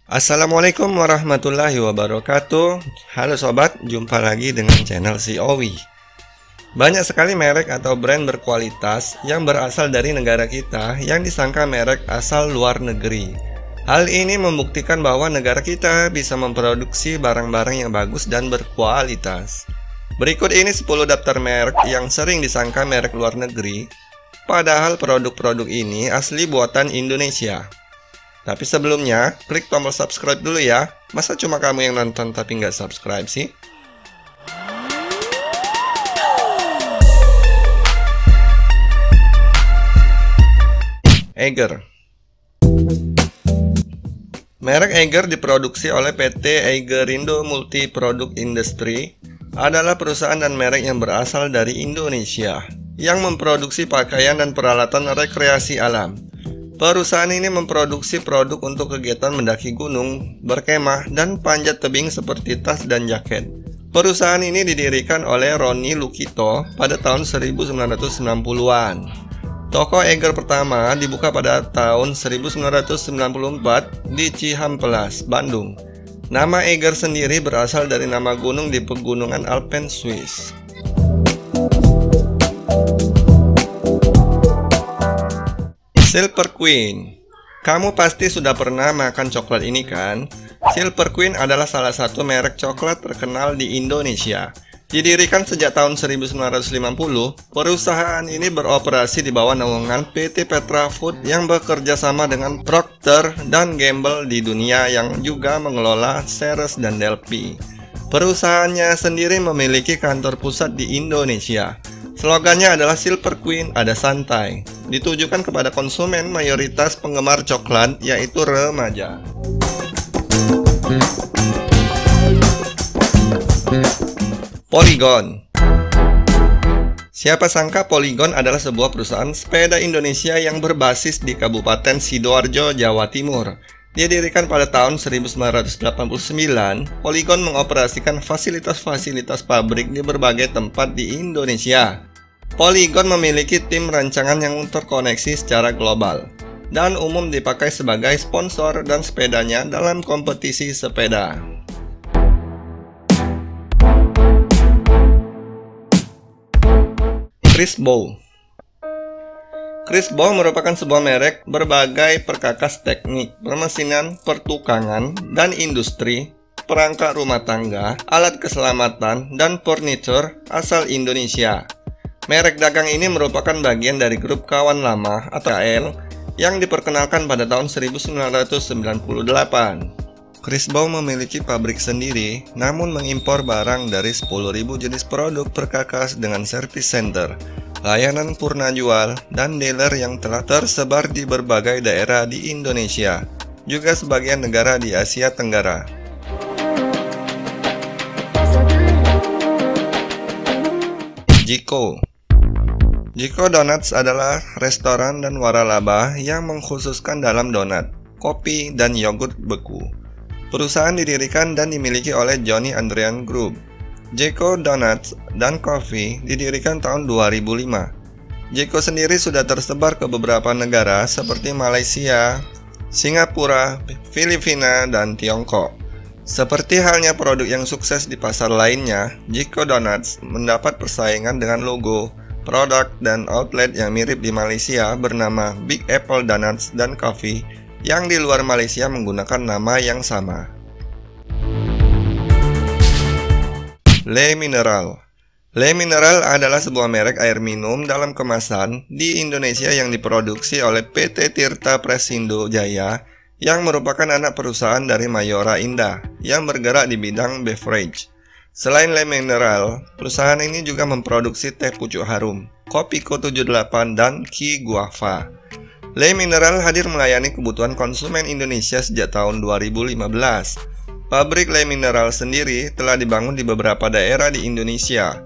Assalamualaikum warahmatullahi wabarakatuh. Halo sobat, jumpa lagi dengan channel si Owi. Banyak sekali merek atau brand berkualitas yang berasal dari negara kita yang disangka merek asal luar negeri. Hal ini membuktikan bahwa negara kita bisa memproduksi barang-barang yang bagus dan berkualitas. Berikut ini 10 daftar merek yang sering disangka merek luar negeri, padahal produk-produk ini asli buatan Indonesia. Tapi sebelumnya, klik tombol subscribe dulu ya. Masa cuma kamu yang nonton tapi nggak subscribe sih? Eiger. Merek Eiger diproduksi oleh PT Eigerindo Multi Product Industry, adalah perusahaan dan merek yang berasal dari Indonesia, yang memproduksi pakaian dan peralatan rekreasi alam. Perusahaan ini memproduksi produk untuk kegiatan mendaki gunung, berkemah, dan panjat tebing seperti tas dan jaket. Perusahaan ini didirikan oleh Roni Lukito pada tahun 1990-an. Toko Eiger pertama dibuka pada tahun 1994 di Cihampelas, Bandung. Nama Eiger sendiri berasal dari nama gunung di pegunungan Alpen, Swiss. Silver Queen. Kamu pasti sudah pernah makan coklat ini kan? Silver Queen adalah salah satu merek coklat terkenal di Indonesia. Didirikan sejak tahun 1950, perusahaan ini beroperasi di bawah naungan PT Petra Food yang bekerja sama dengan Procter & Gamble di dunia yang juga mengelola Ceres dan Delphi. Perusahaannya sendiri memiliki kantor pusat di Indonesia. Slogannya adalah Silver Queen ada santai, ditujukan kepada konsumen mayoritas penggemar coklat, yaitu remaja. Polygon. Siapa sangka Polygon adalah sebuah perusahaan sepeda Indonesia yang berbasis di Kabupaten Sidoarjo, Jawa Timur. Didirikan pada tahun 1989, Polygon mengoperasikan fasilitas-fasilitas pabrik di berbagai tempat di Indonesia. Polygon memiliki tim rancangan yang terkoneksi secara global dan umum dipakai sebagai sponsor dan sepedanya dalam kompetisi sepeda. Crisbo. Crisbo merupakan sebuah merek berbagai perkakas teknik, permesinan, pertukangan, dan industri, perangkat rumah tangga, alat keselamatan, dan furniture asal Indonesia. Merek dagang ini merupakan bagian dari grup Kawan Lama atau KL yang diperkenalkan pada tahun 1998. Crisbo memiliki pabrik sendiri, namun mengimpor barang dari 10.000 jenis produk perkakas dengan service center, layanan purna jual, dan dealer yang telah tersebar di berbagai daerah di Indonesia, juga sebagian negara di Asia Tenggara. Jiko. Jiko Donuts adalah restoran dan waralaba yang mengkhususkan dalam donat, kopi, dan yogurt beku. Perusahaan didirikan dan dimiliki oleh Johnny Andrean Group. Jiko Donuts dan Coffee didirikan tahun 2005. Jiko sendiri sudah tersebar ke beberapa negara seperti Malaysia, Singapura, Filipina, dan Tiongkok. Seperti halnya produk yang sukses di pasar lainnya, Jiko Donuts mendapat persaingan dengan logo, produk, dan outlet yang mirip di Malaysia bernama Big Apple Donuts dan Coffee, yang di luar Malaysia menggunakan nama yang sama. Le Mineral. Le Mineral adalah sebuah merek air minum dalam kemasan di Indonesia yang diproduksi oleh PT Tirta Presindo Jaya, yang merupakan anak perusahaan dari Mayora Indah yang bergerak di bidang beverage. Selain Le Mineral, perusahaan ini juga memproduksi teh pucuk harum, kopi Ko78, dan Ki Guava. Le Mineral hadir melayani kebutuhan konsumen Indonesia sejak tahun 2015. Pabrik Le Mineral sendiri telah dibangun di beberapa daerah di Indonesia.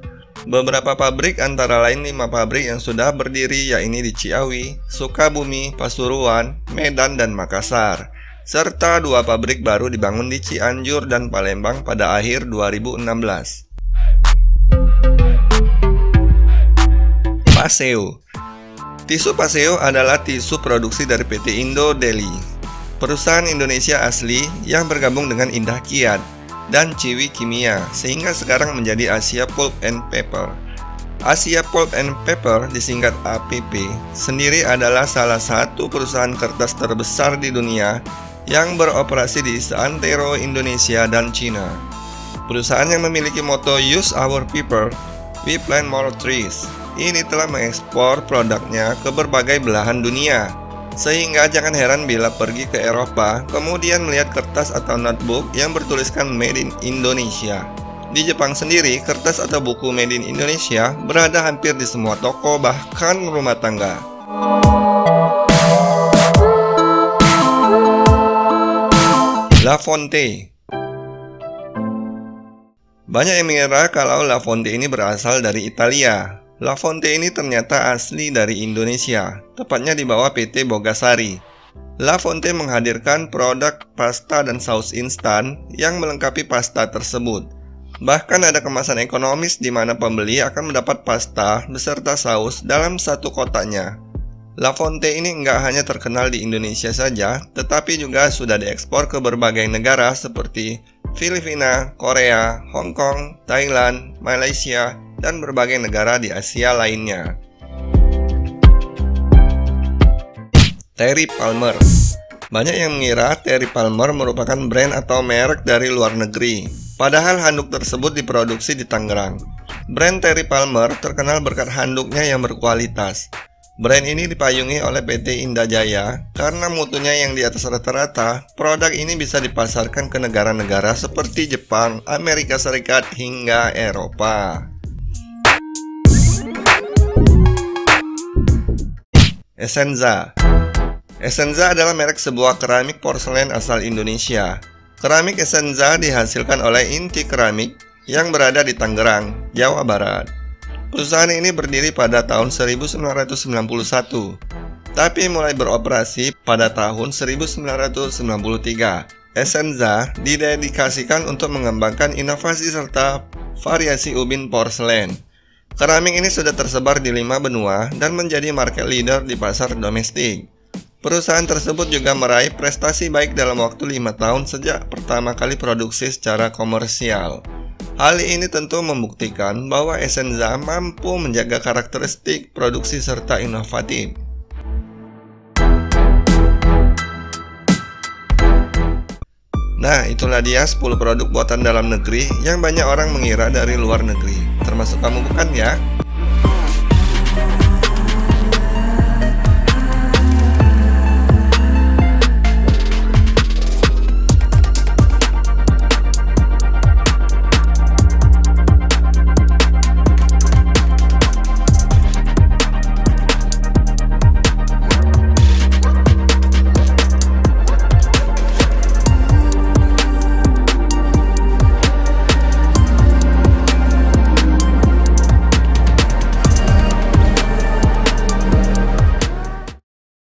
Beberapa pabrik antara lain 5 pabrik yang sudah berdiri, yaitu di Ciawi, Sukabumi, Pasuruan, Medan, dan Makassar, serta 2 pabrik baru dibangun di Cianjur dan Palembang pada akhir 2016. Paseo. Tisu Paseo adalah tisu produksi dari PT Indo Deli. perusahaan Indonesia asli yang bergabung dengan Indah Kiat dan Ciwi Kimia, sehingga sekarang menjadi Asia Pulp and Paper. Asia Pulp and Paper, disingkat APP, sendiri adalah salah satu perusahaan kertas terbesar di dunia yang beroperasi di seantero Indonesia dan Cina. Perusahaan yang memiliki moto Use Our Paper, We Plant More Trees, ini telah mengekspor produknya ke berbagai belahan dunia. Sehingga jangan heran bila pergi ke Eropa, kemudian melihat kertas atau notebook yang bertuliskan Made in Indonesia. Di Jepang sendiri, kertas atau buku Made in Indonesia berada hampir di semua toko, bahkan rumah tangga. La Fonte. Banyak yang mengira kalau La Fonte ini berasal dari Italia. La Fonte ini ternyata asli dari Indonesia, tepatnya di bawah PT Bogasari. La Fonte menghadirkan produk pasta dan saus instan yang melengkapi pasta tersebut. Bahkan ada kemasan ekonomis di mana pembeli akan mendapat pasta beserta saus dalam satu kotaknya. La Fonte ini nggak hanya terkenal di Indonesia saja, tetapi juga sudah diekspor ke berbagai negara seperti Filipina, Korea, Hong Kong, Thailand, Malaysia, dan berbagai negara di Asia lainnya. Terry Palmer. Banyak yang mengira Terry Palmer merupakan brand atau merek dari luar negeri, padahal handuk tersebut diproduksi di Tangerang. Brand Terry Palmer terkenal berkat handuknya yang berkualitas. Brand ini dipayungi oleh PT Indah Jaya karena mutunya yang di atas rata-rata. Produk ini bisa dipasarkan ke negara-negara seperti Jepang, Amerika Serikat, hingga Eropa. Essenza. Essenza adalah merek sebuah keramik porselen asal Indonesia. Keramik Essenza dihasilkan oleh Inti Keramik yang berada di Tangerang, Jawa Barat. Perusahaan ini berdiri pada tahun 1991, tapi mulai beroperasi pada tahun 1993. Essenza didedikasikan untuk mengembangkan inovasi serta variasi ubin porselen. Keramik ini sudah tersebar di 5 benua dan menjadi market leader di pasar domestik. Perusahaan tersebut juga meraih prestasi baik dalam waktu 5 tahun sejak pertama kali produksi secara komersial. Hal ini tentu membuktikan bahwa Essenza mampu menjaga karakteristik produksi serta inovatif. Nah, itulah dia 10 produk buatan dalam negeri yang banyak orang mengira dari luar negeri. Termasuk kamu bukan ya?